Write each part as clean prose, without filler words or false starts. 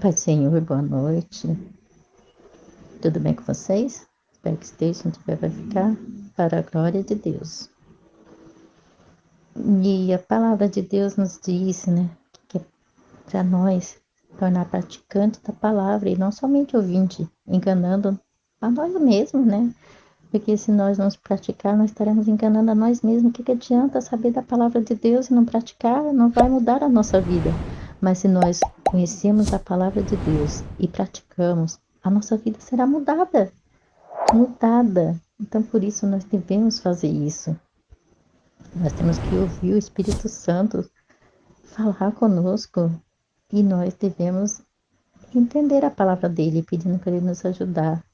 Paz do Senhor, boa noite. Tudo bem com vocês? Espero que esteja, se não tiver, vai ficar para a glória de Deus. E a palavra de Deus nos diz, né, que é para nós tornar praticante da palavra e não somente ouvinte, enganando a nós mesmos, né? Porque se nós não praticar, nós estaremos enganando a nós mesmos. O que adianta saber da palavra de Deus e não praticar? Não vai mudar a nossa vida. Mas se nós conhecemos a palavra de Deus e praticamos, a nossa vida será mudada. Mudada. Então, por isso, nós devemos fazer isso. Nós temos que ouvir o Espírito Santo falar conosco e nós devemos entender a palavra dele, pedindo para ele nos ajudar.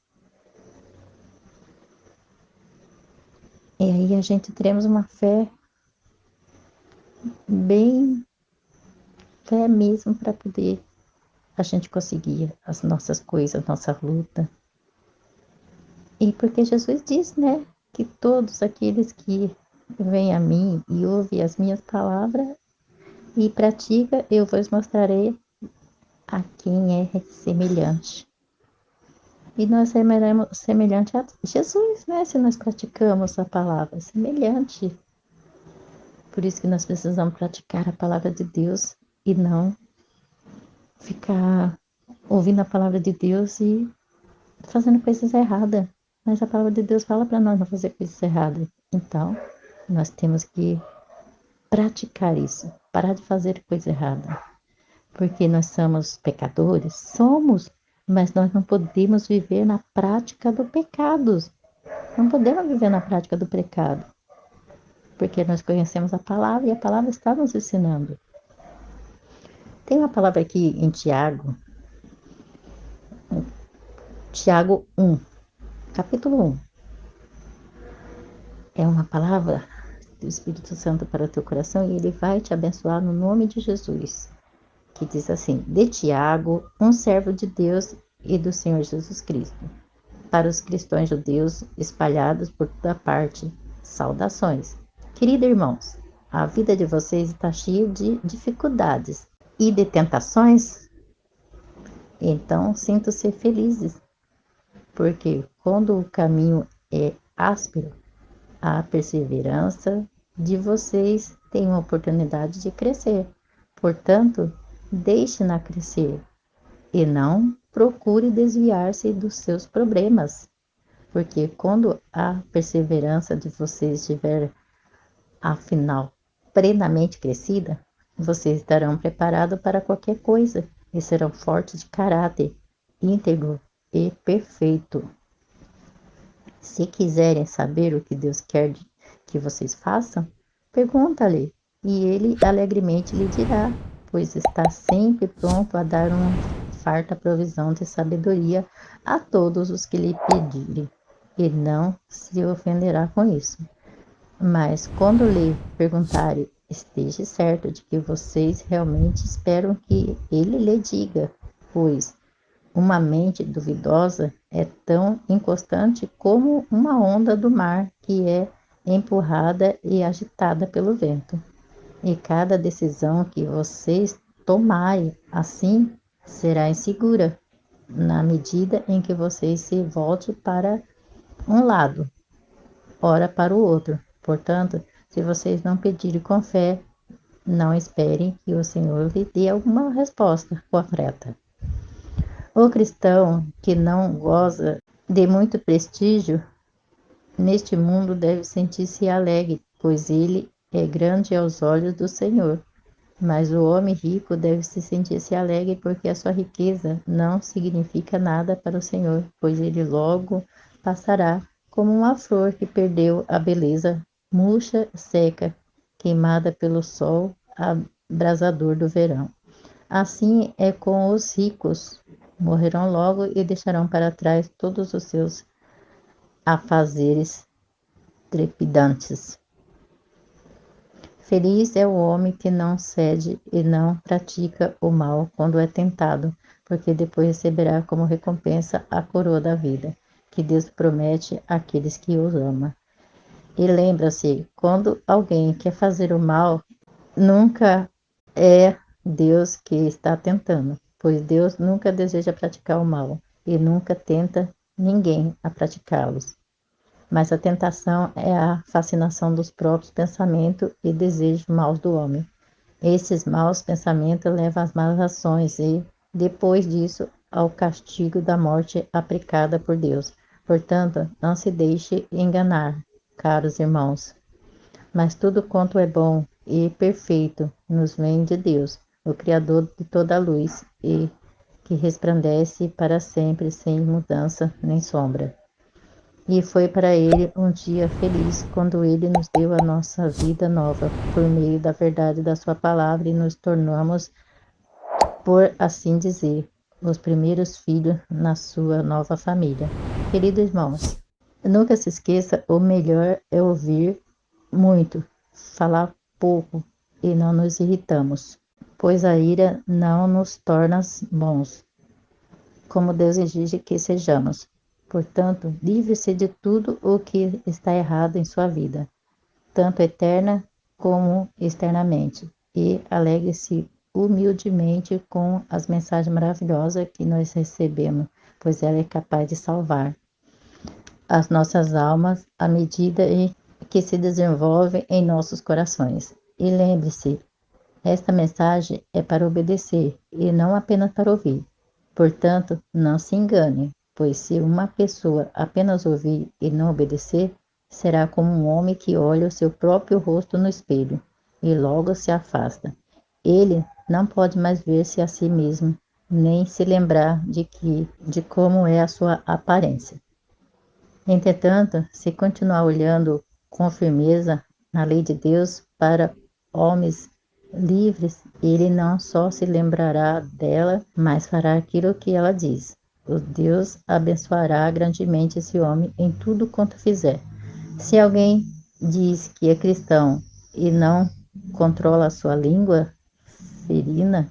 E aí a gente teremos uma fé bem fé mesmo para poder a gente conseguir as nossas coisas, nossa luta. E porque Jesus diz, né, que todos aqueles que vêm a mim e ouvem as minhas palavras e pratica, eu vos mostrarei a quem é semelhante. E nós seremos semelhante a Jesus, né, se nós praticamos a palavra, semelhante. Por isso que nós precisamos praticar a palavra de Deus e não ficar ouvindo a palavra de Deus e fazendo coisas erradas. Mas a palavra de Deus fala para nós não fazer coisas erradas. Então, nós temos que praticar isso, parar de fazer coisa errada. Porque nós somos pecadores? Somos, mas nós não podemos viver na prática do pecado. Não podemos viver na prática do pecado. Porque nós conhecemos a palavra e a palavra está nos ensinando. Tem uma palavra aqui em Tiago 1, capítulo 1. É uma palavra do Espírito Santo para o teu coração e ele vai te abençoar no nome de Jesus. Que diz assim: de Tiago, um servo de Deus e do Senhor Jesus Cristo, para os cristãos judeus espalhados por toda parte, saudações. Queridos irmãos, a vida de vocês está cheia de dificuldades e de tentações, então sintam-se felizes, porque quando o caminho é áspero, a perseverança de vocês tem uma oportunidade de crescer. Portanto, deixe-na crescer e não procure desviar-se dos seus problemas, porque quando a perseverança de vocês estiver, afinal, plenamente crescida, vocês estarão preparados para qualquer coisa e serão fortes de caráter, íntegro e perfeito. Se quiserem saber o que Deus quer que vocês façam, pergunta-lhe, e ele alegremente lhe dirá, pois está sempre pronto a dar uma farta provisão de sabedoria a todos os que lhe pedirem, e não se ofenderá com isso. Mas quando lhe perguntarem, esteja certo de que vocês realmente esperam que ele lhe diga, pois uma mente duvidosa é tão inconstante como uma onda do mar que é empurrada e agitada pelo vento. E cada decisão que vocês tomarem assim será insegura, na medida em que vocês se voltem para um lado, ora para o outro. Portanto, se vocês não pedirem com fé, não esperem que o Senhor lhe dê alguma resposta concreta. O cristão que não goza de muito prestígio neste mundo deve sentir-se alegre, pois ele é grande aos olhos do Senhor. Mas o homem rico deve se sentir-se alegre porque a sua riqueza não significa nada para o Senhor, pois ele logo passará como uma flor que perdeu a beleza, murcha, seca, queimada pelo sol abrasador do verão. Assim é com os ricos, morrerão logo e deixarão para trás todos os seus afazeres trepidantes. Feliz é o homem que não cede e não pratica o mal quando é tentado, porque depois receberá como recompensa a coroa da vida, que Deus promete àqueles que os amam. E lembra-se, quando alguém quer fazer o mal, nunca é Deus que está tentando, pois Deus nunca deseja praticar o mal e nunca tenta ninguém a praticá-los. Mas a tentação é a fascinação dos próprios pensamentos e desejos maus do homem. Esses maus pensamentos levam às más ações e, depois disso, ao castigo da morte aplicada por Deus. Portanto, não se deixe enganar, caros irmãos. Mas tudo quanto é bom e perfeito nos vem de Deus, o Criador de toda a luz, e que resplandece para sempre sem mudança nem sombra. E foi para ele um dia feliz quando ele nos deu a nossa vida nova por meio da verdade da sua palavra e nos tornamos, por assim dizer, os primeiros filhos na sua nova família. Queridos irmãos, nunca se esqueça, o melhor é ouvir muito, falar pouco e não nos irritamos, pois a ira não nos torna bons, como Deus exige que sejamos. Portanto, livre-se de tudo o que está errado em sua vida, tanto eterna como externamente, e alegre-se humildemente com as mensagens maravilhosas que nós recebemos, pois ela é capaz de salvar as nossas almas à medida em que se desenvolve em nossos corações. E lembre-se, esta mensagem é para obedecer e não apenas para ouvir. Portanto, não se engane, pois se uma pessoa apenas ouvir e não obedecer, será como um homem que olha o seu próprio rosto no espelho e logo se afasta. Ele não pode mais ver-se a si mesmo, nem se lembrar de como é a sua aparência. Entretanto, se continuar olhando com firmeza na lei de Deus para homens livres, ele não só se lembrará dela, mas fará aquilo que ela diz. O Deus abençoará grandemente esse homem em tudo quanto fizer. Se alguém diz que é cristão e não controla a sua língua ferina,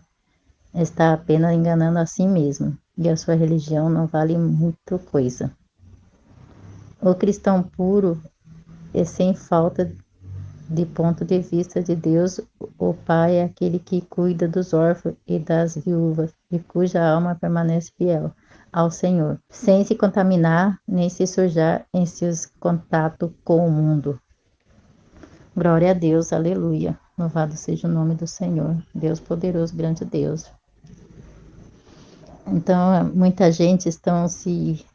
está apenas enganando a si mesmo, e a sua religião não vale muita coisa. O cristão puro e sem falta de ponto de vista de Deus, o Pai é aquele que cuida dos órfãos e das viúvas, e cuja alma permanece fiel ao Senhor, sem se contaminar nem se sujar em seus contatos com o mundo. Glória a Deus, aleluia. Louvado seja o nome do Senhor, Deus poderoso, grande Deus. Então, muita gente está se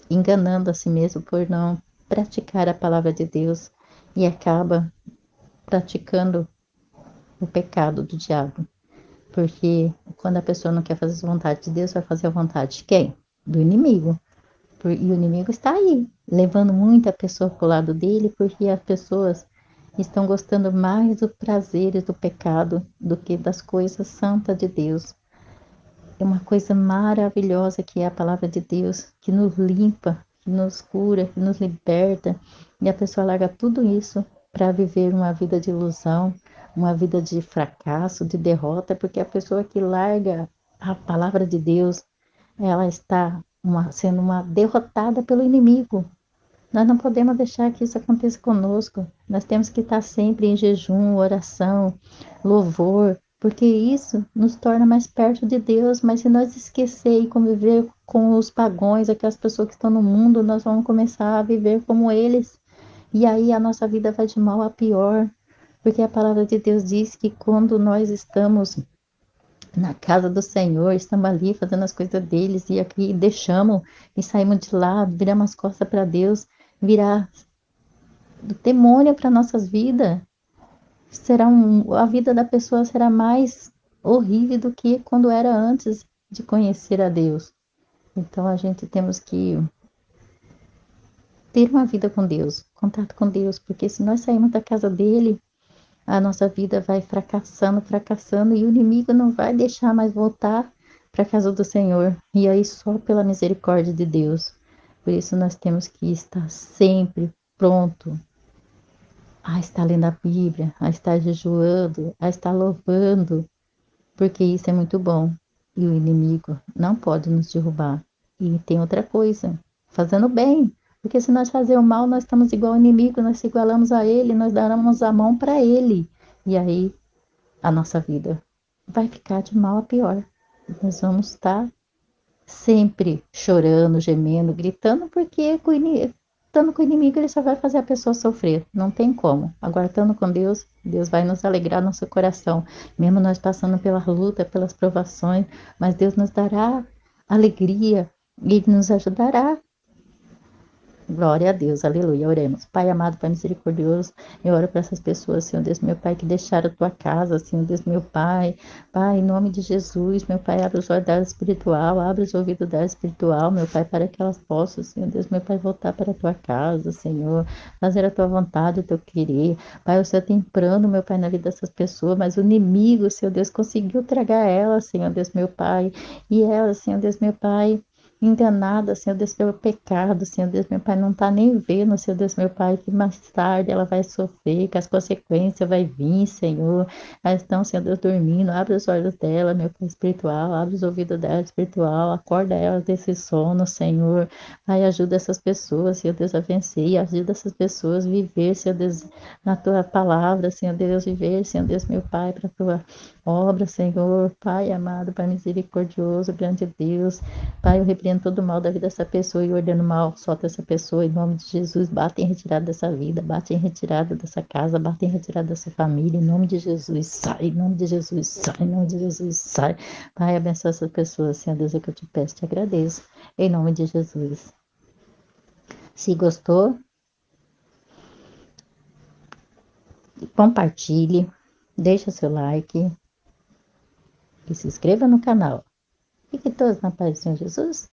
enganando a si mesmo por não praticar a palavra de Deus e acaba praticando o pecado do diabo. Porque quando a pessoa não quer fazer a vontade de Deus, vai fazer a vontade de quem? Do inimigo. E o inimigo está aí, levando muita pessoa para o lado dele, porque as pessoas estão gostando mais do prazer e do pecado do que das coisas santas de Deus. É uma coisa maravilhosa que é a palavra de Deus, que nos limpa, que nos cura, que nos liberta. E a pessoa larga tudo isso para viver uma vida de ilusão, uma vida de fracasso, de derrota, porque a pessoa que larga a palavra de Deus, ela está sendo uma derrotada pelo inimigo. Nós não podemos deixar que isso aconteça conosco. Nós temos que estar sempre em jejum, oração, louvor, porque isso nos torna mais perto de Deus. Mas se nós esquecer e conviver com os pagões, aquelas pessoas que estão no mundo, nós vamos começar a viver como eles. E aí a nossa vida vai de mal a pior, porque a palavra de Deus diz que quando nós estamos na casa do Senhor, estamos ali fazendo as coisas deles e aqui deixamos e saímos de lá, viramos as costas para Deus, virar do demônio para nossas vidas, a vida da pessoa será mais horrível do que quando era antes de conhecer a Deus. Então a gente temos que ter uma vida com Deus, contato com Deus, porque se nós sairmos da casa dele, a nossa vida vai fracassando, fracassando, e o inimigo não vai deixar mais voltar para a casa do Senhor. E aí só pela misericórdia de Deus. Por isso nós temos que estar sempre pronto a estar lendo a Bíblia, a estar jejuando, a estar louvando, porque isso é muito bom. E o inimigo não pode nos derrubar. E tem outra coisa, fazendo bem. Porque se nós fazermos o mal, nós estamos igual ao inimigo, nós se igualamos a ele, nós daremos a mão para ele. E aí a nossa vida vai ficar de mal a pior. Nós vamos estar sempre chorando, gemendo, gritando, porque estando com o inimigo ele só vai fazer a pessoa sofrer, não tem como. Agora, estando com Deus, Deus vai nos alegrar nosso coração, mesmo nós passando pela luta, pelas provações, mas Deus nos dará alegria e nos ajudará. Glória a Deus, aleluia. Oremos. Pai amado, Pai misericordioso, eu oro para essas pessoas, Senhor Deus, meu Pai, que deixaram a tua casa, Senhor Deus, meu Pai. Pai, em nome de Jesus, meu Pai, abre os olhos dela espiritual, abre os ouvidos dela espiritual, meu Pai, para que elas possam, Senhor Deus, meu Pai, voltar para a tua casa, Senhor, fazer a tua vontade, o teu querer. Pai, o Senhor tem plano, meu Pai, na vida dessas pessoas, mas o inimigo, Senhor Deus, conseguiu tragar elas, Senhor Deus, meu Pai, e elas, Senhor Deus, meu Pai, enganada, Senhor Deus, pelo pecado, Senhor Deus, meu Pai, não está nem vendo, Senhor Deus, meu Pai, que mais tarde ela vai sofrer, que as consequências vai vir, Senhor. Elas estão, Senhor Deus, dormindo, abre os olhos dela, meu Pai espiritual, abre os ouvidos dela espiritual, acorda ela desse sono, Senhor. Pai, ajuda essas pessoas, Senhor Deus, a vencer, ajuda essas pessoas a viver, Senhor Deus, na tua palavra, Senhor Deus, viver, Senhor Deus, meu Pai, para a tua obra, Senhor. Pai amado, Pai misericordioso, grande Deus. Pai, eu repreendo todo o mal da vida dessa pessoa e ordeno mal, solta essa pessoa em nome de Jesus. Bate em retirada dessa vida, bate em retirada dessa casa, bate em retirada dessa família, em nome de Jesus. Sai, em nome de Jesus, sai, em nome de Jesus, sai. Pai, abençoa essa pessoa, Senhor Deus, é o que eu te peço, te agradeço, em nome de Jesus. Se gostou, compartilhe, deixa seu like e se inscreva no canal. Fiquem todos na paz do Senhor Jesus.